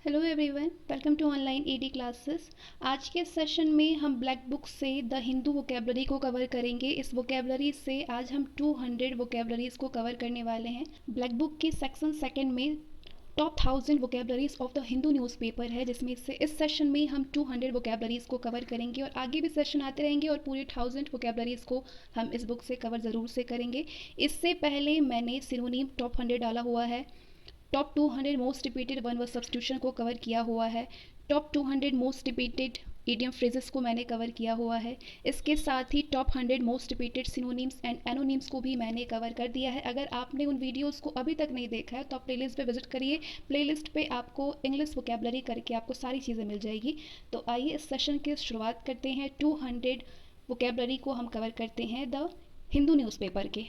Hello everyone, welcome to online ED classes. आज के session में हम ब्लैक बुक से द हिंदू वोकेबलरी को कवर करेंगे। इस वोकेबलरी से आज हम 200 वोकेबलरीज को कवर करने वाले हैं। ब्लैक बुक के सेक्शन सेकंड में top 1000 vocabularies of the Hindu newspaper है, जिसमें से इस सेशन में हम 200 वोकेबलरीज को कवर करेंगे और आगे भी सेशन आते रहेंगे और पूरे 1000 वोकेबलरीज को हम इस बुक से कवर ज़रूर से करेंगे। इससे पहले मैंने सिनोनिम टॉप 100 डाला हुआ है, top 200 most repeated one word substitution को कवर किया हुआ है, top 200 most repeated idiom phrases को मैंने कवर किया हुआ है। इसके साथ ही top 100 most repeated synonyms and antonyms को भी मैंने कवर कर दिया है। अगर आपने उन वीडियोस को अभी तक नहीं देखा है तो आप प्लेलिस्ट पे विजिट करिए। प्लेलिस्ट पे आपको इंग्लिश वोकेबलरी करके आपको सारी चीज़ें मिल जाएगी। तो आइए इस सेशन की शुरुआत करते हैं। 200 वोकेबलरी को हम कवर करते हैं द हिंदू न्यूज़पेपर के।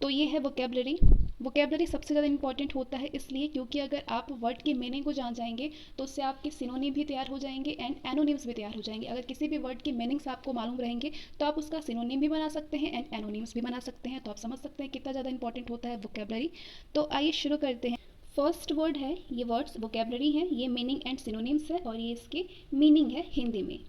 तो ये है वोकेबलरी। वोकेबलरी सबसे ज़्यादा इंपॉर्टेंट होता है इसलिए क्योंकि अगर आप वर्ड के मीनिंग को जान जाएंगे तो उससे आपके सिनोनिम भी तैयार हो जाएंगे एंड एनोनिम्स भी तैयार हो जाएंगे। अगर किसी भी वर्ड के मीनिंग्स आपको मालूम रहेंगे तो आप उसका सिनोनिम भी बना सकते हैं एंड एनोनिम्स भी बना सकते हैं। तो आप समझ सकते हैं कितना ज़्यादा इंपॉर्टेंट होता है वोकेबलरी। तो आइए शुरू करते हैं। फर्स्ट वर्ड है, ये वर्ड्स वोकेबलरी है, ये मीनिंग एंड सिनोनिम्स है और ये इसके मीनिंग है हिंदी में।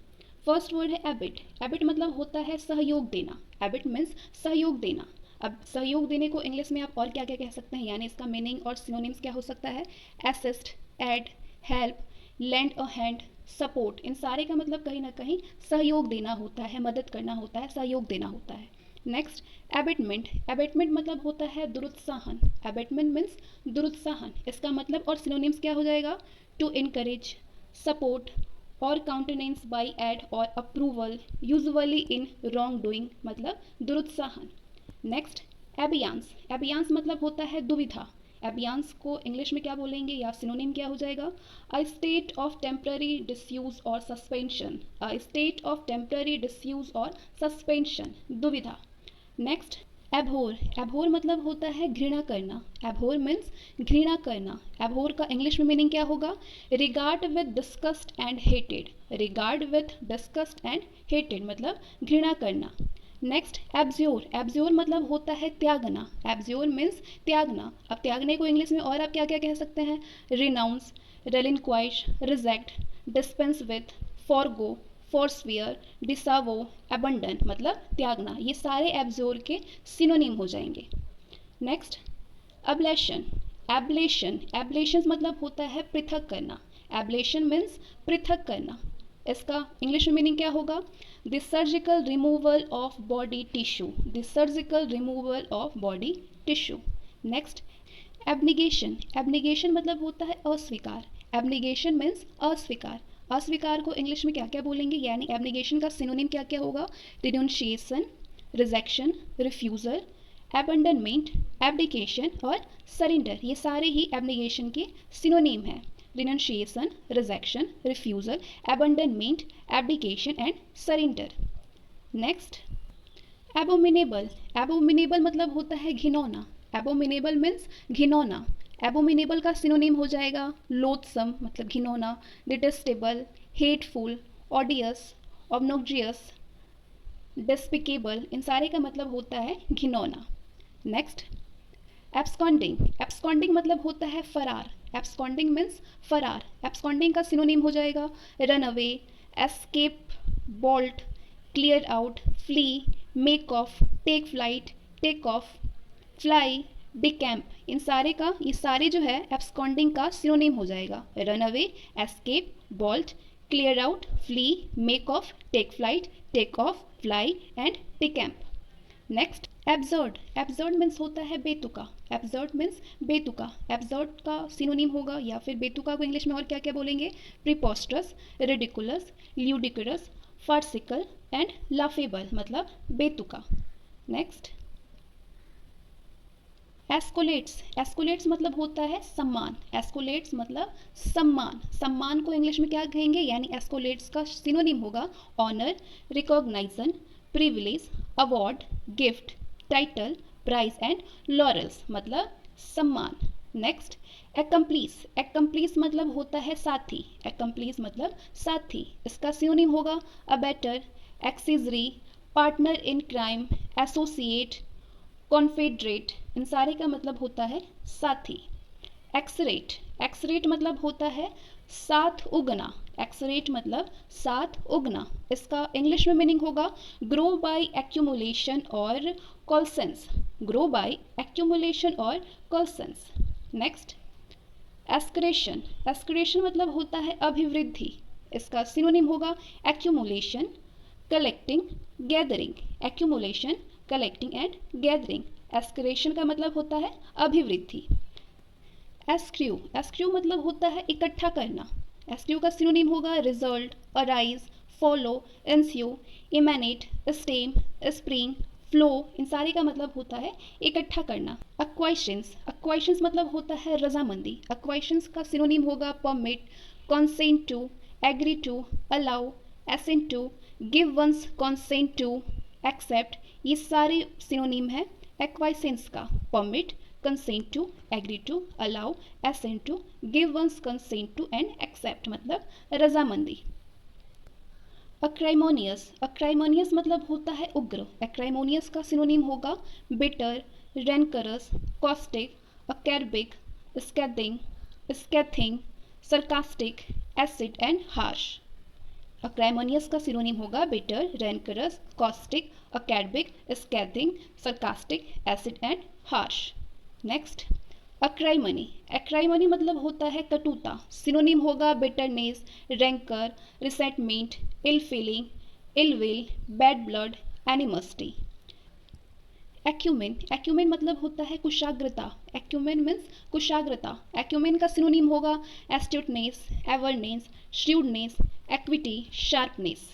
फर्स्ट वर्ड है एबिट। एबिट मतलब होता है सहयोग देना। एबिट मीन्स सहयोग देना। अब सहयोग देने को इंग्लिश में आप और क्या क्या कह सकते हैं, यानी इसका मीनिंग और सिनोनिम्स क्या हो सकता है? Assist, aid, help, lend a hand, support. इन सारे का मतलब कहीं ना कहीं सहयोग देना होता है, मदद करना होता है, सहयोग देना होता है। Next, abatement. एबेटमेंट मतलब होता है दुरुत्साहन। Abatement means दुरुत्साहन। इसका मतलब और सिनोनिम्स क्या हो जाएगा? टू इनकरेज, सपोर्ट और काउंटेनेंस बाई एड और approval, usually in wrong doing, मतलब दुरुत्साहन। नेक्स्ट, एबियांस। एबियांस मतलब होता है दुविधा। एबियांस को इंग्लिश में क्या बोलेंगे या सिनोनिम क्या हो जाएगा? A state of temporary disuse और suspension. A state of temporary disuse और सस्पेंशन, दुविधा। Next, abhor. एबहोर मतलब होता है घृणा करना। एबहोर मीन्स घृणा करना। एबहोर का इंग्लिश में मीनिंग क्या होगा? Regard with disgust and hated. Regard with disgust and hated मतलब घृणा करना। Next, abjure. एब्ज्योर मतलब होता है त्यागना। एब्ज्योर मीन्स त्यागना। अब त्यागने को इंग्लिश में और आप क्या क्या कह सकते हैं? Renounce, relinquish, reject, dispense with, forgo, forswear, disavow, abandon मतलब त्यागना। ये सारे एब्ज्योर के सिनोनिम हो जाएंगे। Next, oblation. एब्लेशन। एब्लेशन मतलब होता है पृथक करना। एब्लेशन मीन्स पृथक करना। इसका इंग्लिश में मीनिंग क्या होगा? The surgical removal of body tissue. The surgical removal of body tissue. Next, abnegation. Abnegation मतलब होता है अस्वीकार। एब्निगेशन मीन्स अस्वीकार। अस्वीकार को इंग्लिश में क्या क्या बोलेंगे, यानी एब्निगेशन का सिनोनिम क्या क्या होगा? Renunciation, rejection, refusal, abandonment, abdication और सरेंडर। ये सारे ही एब्निगेशन के सिनोनिम हैं। Renunciation, rejection, refusal, abandonment, abdication and surrender. Next, abominable. Abominable मतलब होता है घिनौना। एबोमिनेबल मीन्स घिनौना। एबोमिनेबल का सिनोनिम हो जाएगा लोथसम मतलब घिनौना, detestable, hateful, odious, obnoxious, despicable. इन सारे का मतलब होता है घिनौना। Next, absconding. एब्सकॉन्डिंग मतलब होता है फरार। एब्सकॉन्डिंग मीन्स फरार। एब्सकॉन्डिंग का सिनोनिम हो जाएगा run away, escape, bolt, clear out, flee, make off, take flight, take off, fly, decamp. इन सारे का, ये सारे जो है एब्सकॉन्डिंग का सिनोनिम हो जाएगा run away, escape, bolt, clear out, flee, make off, take flight, take off, fly and decamp. Next, absurd. Absurd means होता है बेतुका। एब्सर्ड मीन्स बेतुका। एब्सर्ड का सिनोनिम होगा या फिर बेतुका को इंग्लिश में और क्या क्या बोलेंगे? प्रीपोस्टरस, रिडिकुलस, ल्यूडिकुलस, फार्सिकल एंड लाफेबल मतलब बेतुका। नेक्स्ट, एस्कोलेट्स। एस्कोलेट्स मतलब होता है सम्मान। एस्कोलेट्स मतलब सम्मान। सम्मान को इंग्लिश में क्या कहेंगे, यानी एस्कोलेट्स का सिनोनिम होगा honour, recognition, privilege, award, gift, title, prize and laurels मतलब सम्मान। नेक्स्ट, एक्कम्प्लीस। एक्कम्प्लीस मतलब होता है साथी। एक्कम्प्लीस मतलब साथी। इसका सिनोनिम होगा abettor, accessory, partner in crime, associate, confederate. इन सारे का मतलब होता है साथी। एक्सरेट। एक्सरेट मतलब होता है साथ उगना, एक्सरेट मतलब साथ उगना। इसका इंग्लिश में मीनिंग होगा ग्रो बाय एक्यूमुलेशन और कॉल्सेंस, ग्रो बाय एक्यूमुलेशन और कॉल्सेंस। नेक्स्ट, एस्क्रेशन, एस्क्रेशन मतलब होता है अभिवृद्धि। इसका सिनोनिम होगा accumulation, collecting, gathering, accumulation, collecting and gathering. Accretion का मतलब होता है अभिवृद्धि। एस्क्रू, एस्क्रू मतलब होता है इकट्ठा करना। एस्क्रू का सिनोनिम होगा result, arise, follow, ensue, emanate, stem, spring, flow. इन सारे का मतलब होता है इकट्ठा करना। अक्वाइशंस, अक्वाइशंस मतलब होता है रजामंदी। अक्वाइशंस का सिनोनिम होगा permit, consent to, agree to, allow, assent to, give one's consent to, accept. ये सारे सिनोनिम है एक्वाइसेंस का। Permit, consent to, agree to, allow, assent to, give one's consent to and accept मतलब रजामंदी। अक्राइमोनियस, अक्राइमोनियस मतलब होता है उग्र। अक्राइमोनियस का सिनोनिम होगा bitter, rancorous, caustic, acerbic, scathing, scathing, sarcastic, acid and harsh. Acrimonious का सिनोनिम होगा bitter, rancorous, caustic, acerbic, scathing, sarcastic, acid and harsh. Next, acrimony, acrimony मतलब होता है कटुता। सिनोनिम होगा bitterness, rancour, resentment, ill feeling, ill will, bad blood, animosity. Acumen, acumen मतलब होता है कुशाग्रता। एक्यूमेन मीन्स कुशाग्रता। एक्यूमेन का सिनोनिम होगा astuteness, awareness, shrewdness, acuity, sharpness.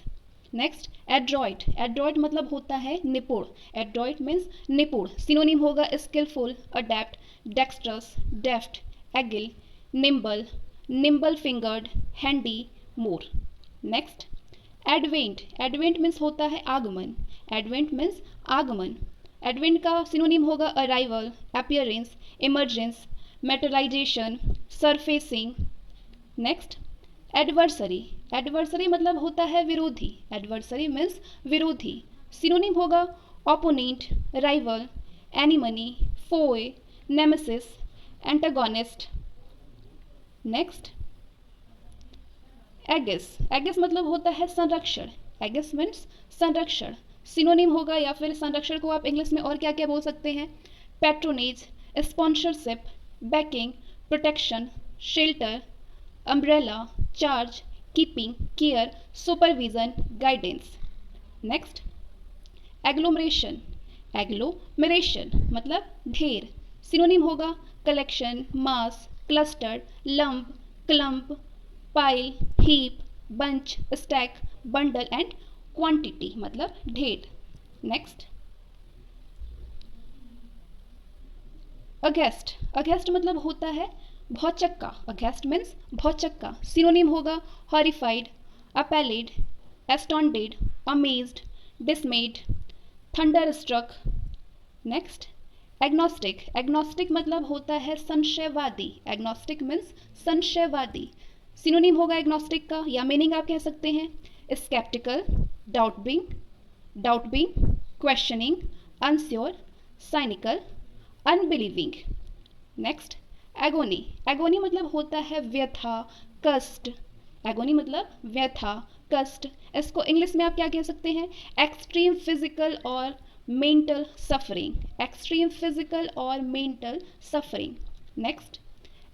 Next, adroit, adroit मतलब होता है निपुण। एड्रॉइट मीन्स निपुण। सिनोनिम होगा skilful, adept, dexterous, deft, agile, nimble, nimble fingered, handy, more. Next, advent, advent means होता है आगमन। एडवेंट मीन्स आगमन। एडवेंट का सिनोनिम होगा arrival, appearance, emergence, materialisation, surfacing. Next, adversary, adversary मतलब होता है विरोधी। एडवर्सरी मीन्स विरोधी। सिनोनिम होगा opponent, rival, enemy, foe, nemesis, antagonist. Next, aegis, aegis मतलब होता है संरक्षण। एगिस मीन्स संरक्षण। सिनोनिम होगा या फिर संरक्षण को आप इंग्लिश में और क्या क्या बोल सकते हैं, patronage, sponsorship, backing, protection, shelter, umbrella, charge, keeping, care, supervision, guidance. Next, agglomeration, agglomeration मतलब ढेर। सिनोनिम होगा collection, mass, cluster, lump, clump, pile, heap, bunch, stack, bundle and quantity मतलब ढेर। नेक्स्ट, अगेस्ट, अगेस्ट मतलब होता है भौचक्का। अगेस्ट मीन्स भौचक्का। सिनोनिम होगा horrified, appalled, astounded, amazed, dismayed, thunderstruck. Next, agnostic, agnostic मतलब होता है संशयवादी। एग्नोस्टिक मीन्स संशयवादी। सिनोनिम होगा एग्नोस्टिक का या मीनिंग आप कह सकते हैं sceptical, doubting, questioning, unsure, cynical, unbelieving. Next, agony, agony मतलब होता है व्यथा, कष्ट। एगोनी मतलब व्यथा, कष्ट। इसको इंग्लिश में आप क्या कह सकते हैं, एक्सट्रीम फिजिकल और मेंटल सफरिंग, एक्सट्रीम फिजिकल और मेंटल सफरिंग। नेक्स्ट,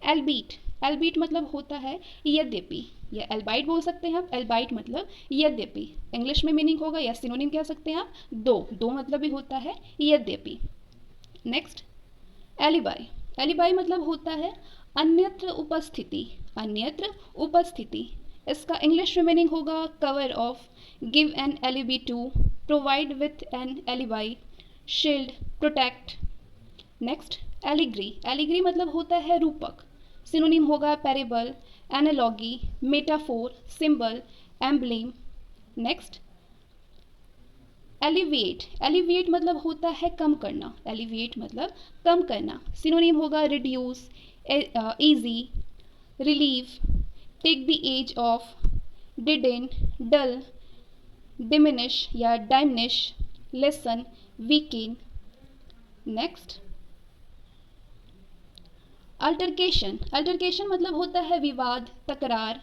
एल्बीट, एल्बीट मतलब होता है यद्यपि, या एल्बाइट बोल सकते हैं आप। एल्बाइट मतलब यद्यपि। इंग्लिश में मीनिंग होगा या सिनोनिम कह सकते हैं आप दो, दो मतलब भी होता है यद्यपि। नेक्स्ट, एलिबाई, एलिबाई मतलब होता है अन्यत्र उपस्थिति, अन्यत्र उपस्थिति। इसका इंग्लिश में मीनिंग होगा cover of, give an alibi to, provide with an alibi, shield, protect. Next, allegory, allegory मतलब होता है रूपक। सिनोनिम होगा parable, analogy, metaphor, symbol, emblem. Next, alleviate, alleviate मतलब होता है कम करना। एलिविएट मतलब कम करना। सिनोनिम होगा reduce, ease, relieve, take the edge off, deaden, dull, diminish या diminish, lessen, weaken. Next, altercation, altercation मतलब होता है विवाद, तकरार।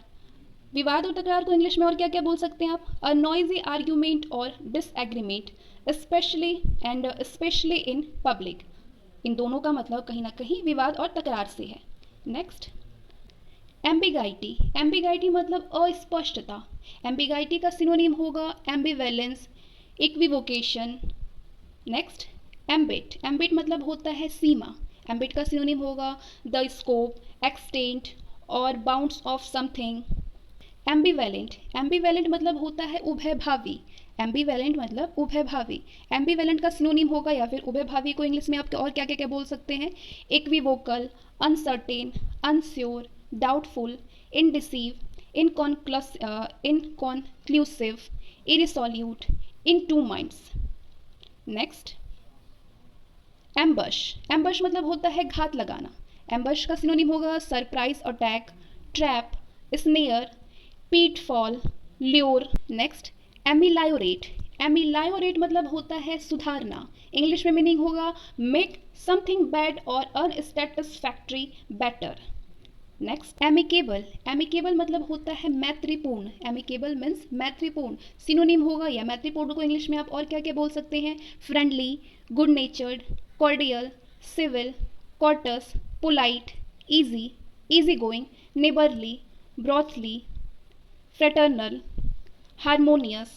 विवाद और तकरार को इंग्लिश में और क्या क्या बोल सकते हैं आप? अ नॉइजी आर्ग्यूमेंट और डिसएग्रीमेंट, स्पेशली इन पब्लिक। इन दोनों का मतलब कहीं ना कहीं विवाद और तकरार से है। नेक्स्ट, एम्बिगाइटी, एम्बिगाइटी मतलब अस्पष्टता। एम्बिगाइटी का सिनोनिम होगा एम्बिवेलेंस, इक्विवोकेशन। नेक्स्ट, एम्बिट, एम्बिट मतलब होता है सीमा। एम्बिट का सिनोनिम होगा द स्कोप, एक्सटेंट और बाउंड्स ऑफ समथिंग। एम्बिवेलेंट, एम्बिवेलेंट मतलब होता है उभयभावी। एम्बिवेलेंट मतलब उभयभावी। एम्बिवेलेंट का सिनोनिम होगा या फिर उभयभावी को इंग्लिश में आप और क्या क्या क्या बोल सकते हैं? Equivocal, uncertain, unsure, doubtful, indecisive, inconclusive, irresolute, in two minds. Next, ambush, ambush मतलब होता है घात लगाना। एम्बश का सिनोनिम होगा surprise, attack, trap, snare, pitfall, lure. Next, ameliorate, ameliorate मतलब होता है सुधारना। इंग्लिश में मीनिंग होगा मेक समथिंग बैड और unsatisfactory better. Next, amicable, amicable मतलब होता है मैत्रीपूर्ण। एमिकेबल मीन्स मैत्रीपूर्ण। सिनोनिम होगा या मैत्रीपूर्ण को इंग्लिश में आप और क्या क्या बोल सकते हैं? Friendly, good natured, cordial, civil, courteous, polite, easy, easy going, neighbourly, brotherly, fraternal, harmonious.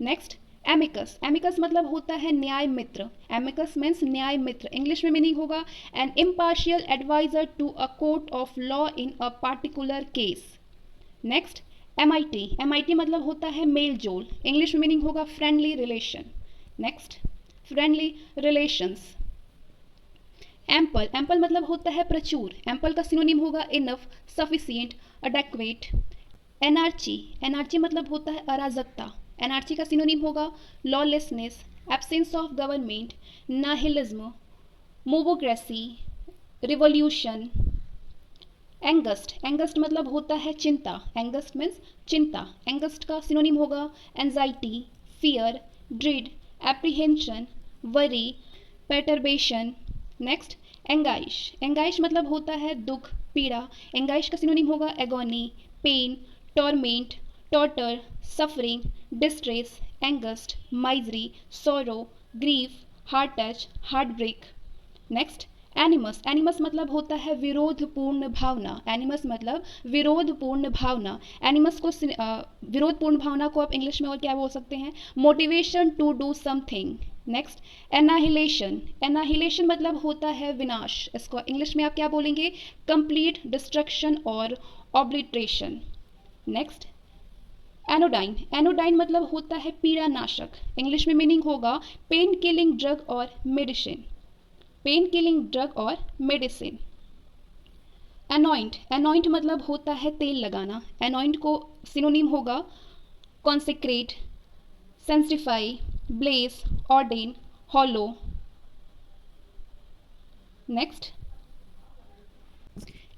Next, amicus, amicus मतलब होता है न्याय मित्र। एमिकस मीन्स न्याय मित्र। इंग्लिश में मीनिंग होगा an impartial adviser to a court of law in a particular case. Next, amity, amity मतलब होता है मेल जोल। इंग्लिश में मीनिंग होगा friendly relation. Next, friendly relations. Ample, ample मतलब होता है प्रचुर। एम्पल का सिनोनिम होगा इनफ, सफिशिएंट, अडेक्वेट। एनार्ची, एनार्ची मतलब होता है अराजकता। एनार्ची का सिनोनिम होगा lawlessness, absence of government, nihilism, mobocracy, revolution. Angst, angst मतलब होता है चिंता। एंगस्ट मीन्स चिंता। एंगस्ट का सिनोनिम होगा anxiety, fear, dread, apprehension, worry, perturbation। Next, anguish, anguish मतलब होता है दुख, पीड़ा। एंगाइश का सिनोनिम होगा agony, pain, torment, torture, suffering, distress, angst, misery, sorrow, grief, heart touch, heart break. Next, animus, animus मतलब होता है विरोधपूर्ण भावना। एनिमस मतलब विरोधपूर्ण भावना। एनिमस को विरोधपूर्ण भावना को आप इंग्लिश में और क्या बोल सकते हैं? Motivation to do something. Next, annihilation, annihilation मतलब होता है विनाश। इसको इंग्लिश में आप क्या बोलेंगे? कंप्लीट डिस्ट्रक्शन और ऑब्लिट्रेशन। नेक्स्ट, एनोडाइन, एनोडाइन मतलब होता है पीड़ा नाशक। इंग्लिश में मीनिंग होगा पेन किलिंग ड्रग और मेडिसिन। पेन किलिंग ड्रग और मेडिसिन। एनॉइंट, एनॉइंट मतलब होता है तेल लगाना। एनॉइंट को सिनोनिम होगा consecrate, sanctify, bless, ordain, hallow. Next,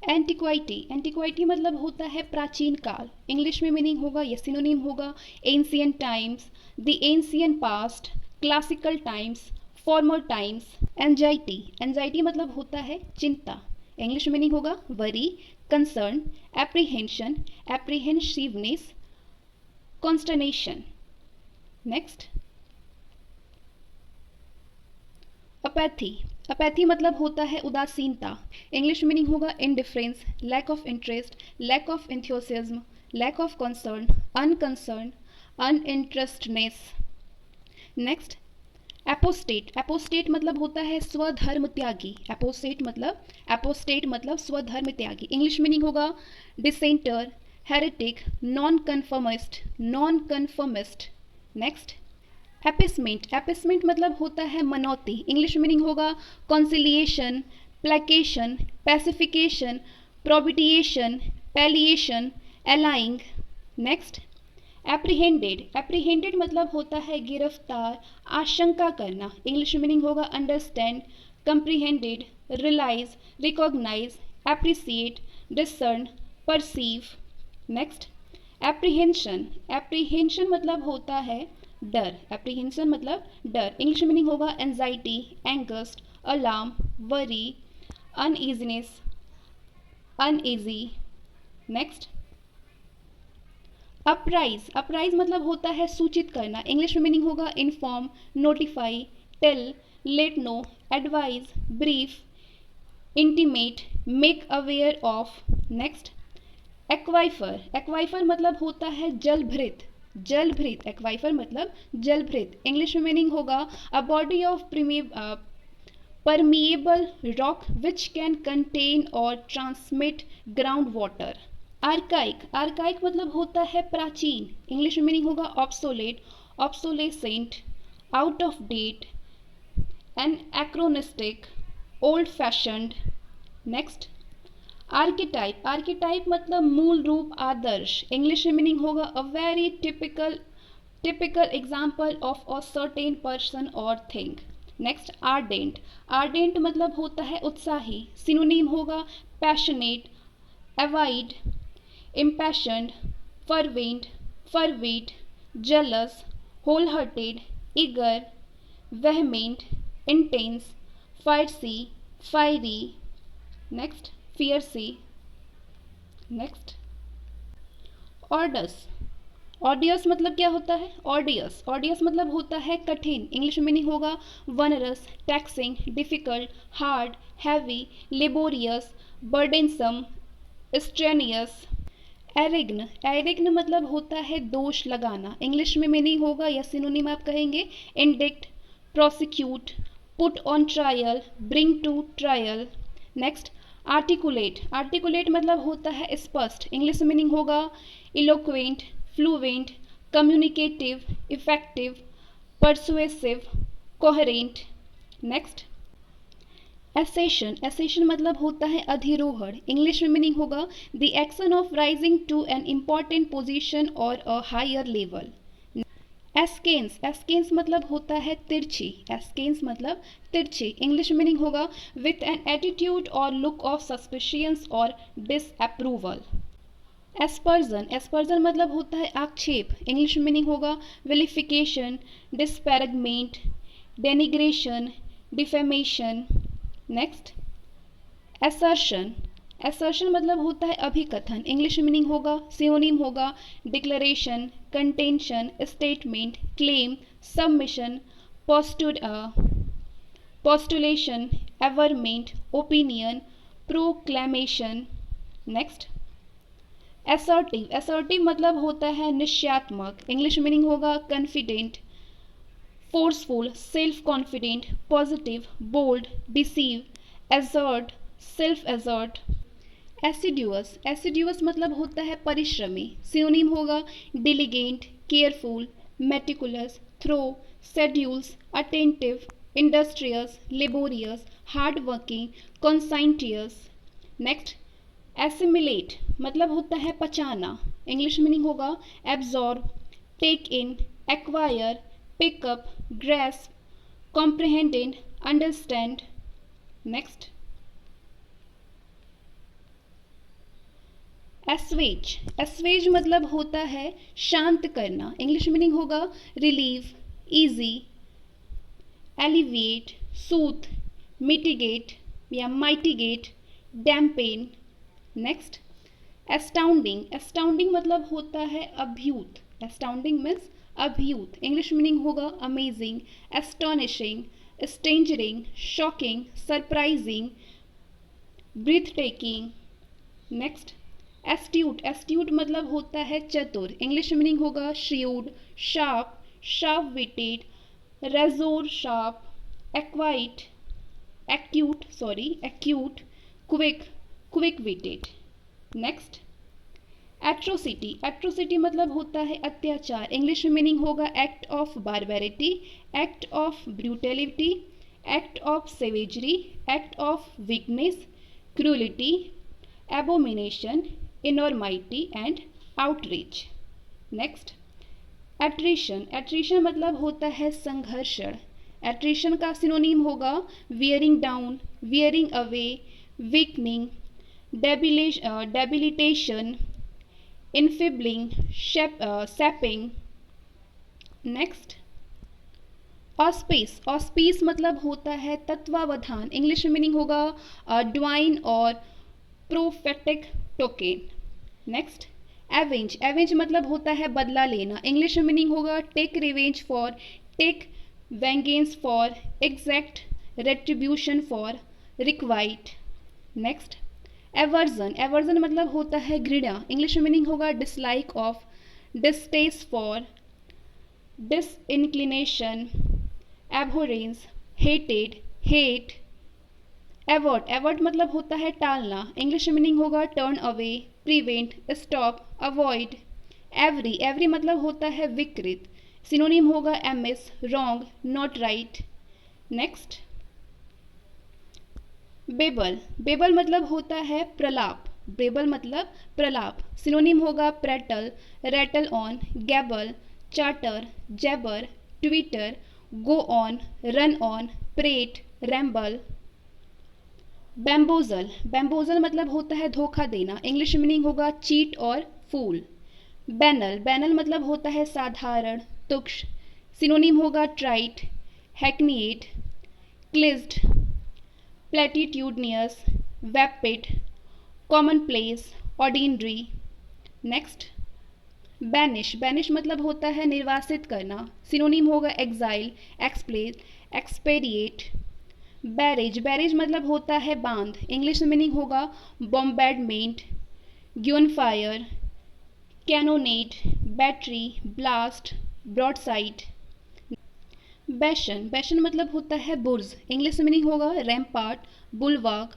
antiquity, antiquity मतलब होता है प्राचीन काल। इंग्लिश में मीनिंग होगा या सिनोनिम होगा ancient times, the ancient past, classical times, former times. Anxiety, anxiety मतलब होता है चिंता। इंग्लिश में मीनिंग होगा worry, concern, apprehension, apprehensiveness, consternation. Next, apathy, apathy मतलब होता है उदासीनता। इंग्लिश मीनिंग होगा indifference, lack of interest, lack of enthusiasm, lack of concern, unconcern, uninterestedness. Next, apostate, apostate मतलब होता है स्वधर्म त्यागी। एपोस्टेट मतलब स्वधर्म त्यागी। इंग्लिश मीनिंग होगा dissenter, heretic, non conformist, non conformist. Next, appeasement, appeasement मतलब होता है मनौती। इंग्लिश मीनिंग होगा conciliation, placation, pacification, propitiation, palliation, allaying. Next, apprehended, apprehended मतलब होता है गिरफ्तार, आशंका करना। इंग्लिश मीनिंग होगा understand, comprehended, realise, recognise, appreciate, discern, perceive. Next, apprehension, apprehension मतलब होता है डर। एप्रीहेंशन मतलब डर। इंग्लिश मीनिंग होगा anxiety, angst, alarm, worry, uneasiness, uneasy. Next, apprise, apprise मतलब होता है सूचित करना, इंग्लिश में मीनिंग होगा inform, notify, tell, let know, advise, brief, intimate, make aware of. Next, aquifer, aquifer मतलब होता है जल भृत, जल भृत, एक्वाइफर मतलब जल भृत, इंग्लिश में मीनिंग होगा a body of permeable rock which can contain or transmit groundwater. Archaic, archaic मतलब होता है प्राचीन, इंग्लिश में मीनिंग होगा obsolete, obsolescent, out of date, anachronistic, old fashioned. Next, archetype, archetype मतलब मूल रूप, आदर्श, इंग्लिश में मीनिंग होगा a very typical example of a certain person और थिंग. नेक्स्ट, आर्डेंट, आर्डेंट मतलब होता है उत्साही, सिनोनीम होगा passionate, avid, impassioned, fervent, jealous, wholehearted, eager, vehement, intense, fiery. Next, fierce. Next, arduous, arduous मतलब क्या होता है, ऑडियस, ऑडियस मतलब होता है कठिन, इंग्लिश में मीनिंग होगा onerous, taxing, difficult, hard, heavy, laborious, burdensome, strenuous. Arraign, arraign मतलब होता है दोष लगाना, इंग्लिश में मीनिंग होगा या सिनोनिम आप कहेंगे indict, prosecute, put on trial, bring to trial. Next, articulate, articulate मतलब होता है स्पष्ट, इंग्लिश में मीनिंग होगा eloquent, fluent, communicative, effective, persuasive, coherent. Next, accession, accession मतलब होता है अधिरोहण, इंग्लिश में मीनिंग होगा the action of rising to an important position और अ हायर लेवल. एस्केंस, एस्केंस मतलब होता है तिरछी, एस्केंस मतलब तिरछी, इंग्लिश में मीनिंग होगा विथ एन एटीट्यूड और लुक ऑफ सस्पिशियंस और डिसअप्रूवल. एस्पर्जन, एस्पर्जन मतलब होता है आक्षेप, इंग्लिश में मीनिंग होगा vilification, disparagement, denigration, defamation. Next, assertion, assertion मतलब होता है अभिकथन, इंग्लिश में मीनिंग होगा सिनोनिम होगा declaration, contention, statement, claim, submission, postulation, averment, opinion, proclamation. Next, assertive, assertive मतलब होता है निश्चयात्मक, इंग्लिश में मीनिंग होगा confident, forceful, self confident, positive, bold, decisive, assert, self assert. Assiduous, assiduous मतलब होता है परिश्रमी, सिनोनिम होगा diligent, careful, meticulous, thorough, sedulous, attentive, industrious, laborious, hard working, कॉन्साइंटियस. Next, assimilate मतलब होता है पचाना, इंग्लिश मीनिंग होगा absorb, take in, acquire, pick up, grasp, comprehend, understand. Next, assuage, assuage मतलब होता है शांत करना, इंग्लिश मीनिंग होगा relieve, easy, alleviate, soothe, mitigate या mitigate, dampen. Next, astounding, astounding मतलब होता है अभ्यूत, एस्टाउंडिंग मीन्स अभ्यूत, इंग्लिश मीनिंग होगा amazing, astonishing, staggering, shocking, surprising, breath taking. Next, astute, astute मतलब होता है चतुर, इंग्लिश मीनिंग होगा shrewd, sharp, sharp witted, रेजोर sharp, acute, quick witted. Next, atrocity, atrocity मतलब होता है अत्याचार, इंग्लिश में मीनिंग होगा act of barbarity, act of brutality, act of savagery, act of wickedness, cruelty, abomination, enormity and outrage. Next, attrition, attrition मतलब होता है संघर्षण, एट्रिशन का सिनोनीम होगा wearing down, wearing away, weakening, debilitation, enfeebling, sapping. Next, auspice, auspice मतलब होता है तत्वावधान, इंग्लिश में मीनिंग होगा डिवाइन और prophetic token. Next, avenge, avenge मतलब होता है बदला लेना, इंग्लिश में मीनिंग होगा take revenge for, take vengeance for, exact retribution for, requite. Next, aversion, aversion मतलब होता है घृणा, इंग्लिश में मीनिंग होगा dislike of, distaste for, disinclination, abhorrence, हेटेड, हेट। एवर्ट, एवर्ट मतलब होता है टालना, इंग्लिश में मीनिंग होगा turn away, prevent, stop, avoid. Awry, awry मतलब होता है विकृत, सिनोनिम होगा amiss, wrong, not right. Next, babble, babble मतलब होता है प्रलाप, बेबल मतलब प्रलाप, सिनोनिम होगा prattle, rattle on, gabble, chatter, jabber, twitter, go on, run on, prate, ramble. Bamboozle, bamboozle मतलब होता है धोखा देना, इंग्लिश मीनिंग होगा चीट और फूल। बैनल, बैनल मतलब होता है साधारण, तुक्ष, सिनोनिम होगा trite, hackneyed, clichéd, platitudinous, vapid, commonplace, ordinary. Next, banish, banish मतलब होता है निर्वासित करना, सिनोनिम होगा exile, expel, expatriate. Barrage, barrage मतलब होता है बांध, इंग्लिश में मीनिंग होगा bombardment, gunfire, cannonade, battery, blast, broadside. Bastion, bastion मतलब होता है बुर्ज, इंग्लिश में मीनिंग होगा rampart, bulwark,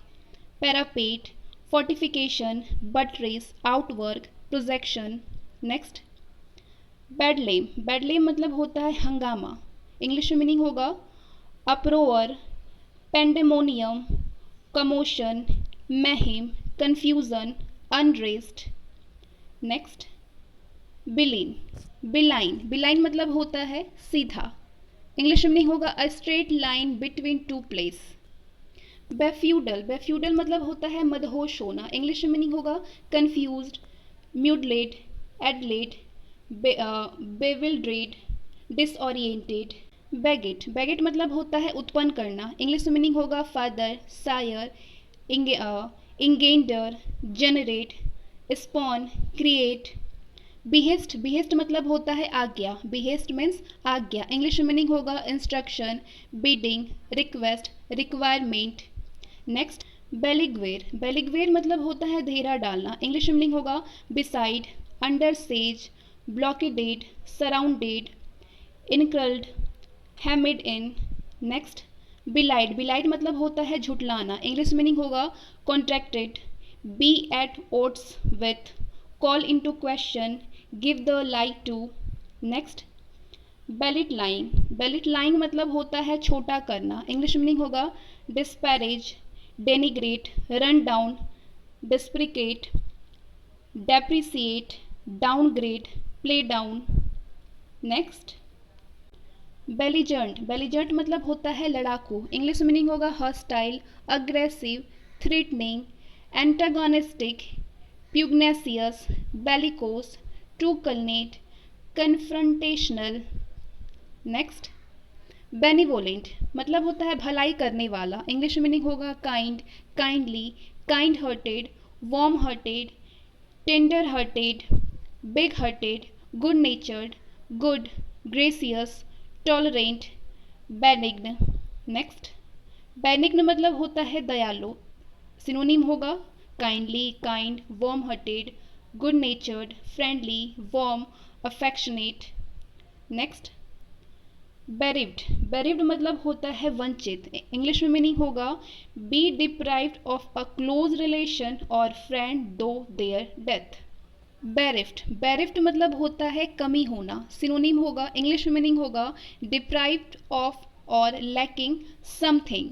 parapet, fortification, buttress, outwork, projection. Next, bedlam, bedlam मतलब होता है हंगामा, इंग्लिश में मीनिंग होगा uproar, pandemonium, commotion, mayhem, confusion, unrest. Next, beeline, beeline, beeline मतलब होता है सीधा, इंग्लिश में मीनिंग होगा a straight line between two place. Befuddle, befuddle मतलब होता है मदहोश होना, इंग्लिश में मीनिंग होगा confused, muddled, addled, bewildered, disoriented. Beget, beget मतलब होता है उत्पन्न करना, इंग्लिश में मीनिंग होगा father, sire, engender, generate, spawn, create. Behest, behest मतलब होता है आज्ञा, बिहेस्ट मीन्स आज्ञा, इंग्लिश में मीनिंग होगा instruction, bidding, request, requirement. Next, beleaguer, beleaguer मतलब होता है धेरा डालना, इंग्लिश में मीनिंग होगा besieged, under siege, blockaded, surrounded, encircled, hemmed in. Next, belied, belied मतलब होता है झुटलाना, इंग्लिश मीनिंग होगा contradicted, be at odds with, call into question, give the lie to. Next, belittling, belittling मतलब होता है छोटा करना, इंग्लिश मीनिंग होगा disparage, denigrate, run down, deprecate, depreciate, downgrade, play down. Next, belligerent, belligerent मतलब होता है लड़ाकू, इंग्लिश मीनिंग होगा hostile, aggressive, threatening, antagonistic, pugnacious, bellicose, truculent, confrontational. Next, benevolent मतलब होता है भलाई करने वाला, इंग्लिश मीनिंग होगा kind, kindly, kind hearted, warm hearted, tender hearted, big hearted, good natured, good, gracious, tolerant, benign. Next, benign मतलब होता है दयालु, सिनोनिम होगा kindly, kind, warm hearted, good natured, friendly, warm, affectionate. Next, bereaved, bereaved मतलब होता है वंचित, English में मीनिंग होगा B deprived of a close relation और फ्रेंड दो देयर डेथ। बेरिफ्ट, बेरिफ्ट मतलब होता है कमी होना, सिनोनिम होगा, इंग्लिश में मीनिंग होगा डिप्राइव्ड ऑफ और lacking something.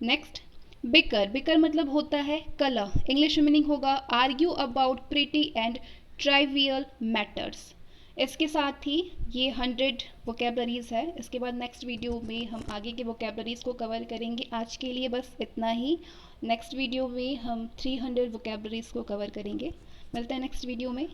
Next, beaker, beaker मतलब होता है कलह, इंग्लिश में मीनिंग होगा argue about pretty and trivial matters. इसके साथ ही ये 100 वोकेबलरीज है, इसके बाद नेक्स्ट वीडियो में हम आगे के वोकेबलरीज को कवर करेंगे। आज के लिए बस इतना ही, नेक्स्ट वीडियो में हम 300 वोकेबलरीज को कवर करेंगे। मिलते हैं नेक्स्ट वीडियो में।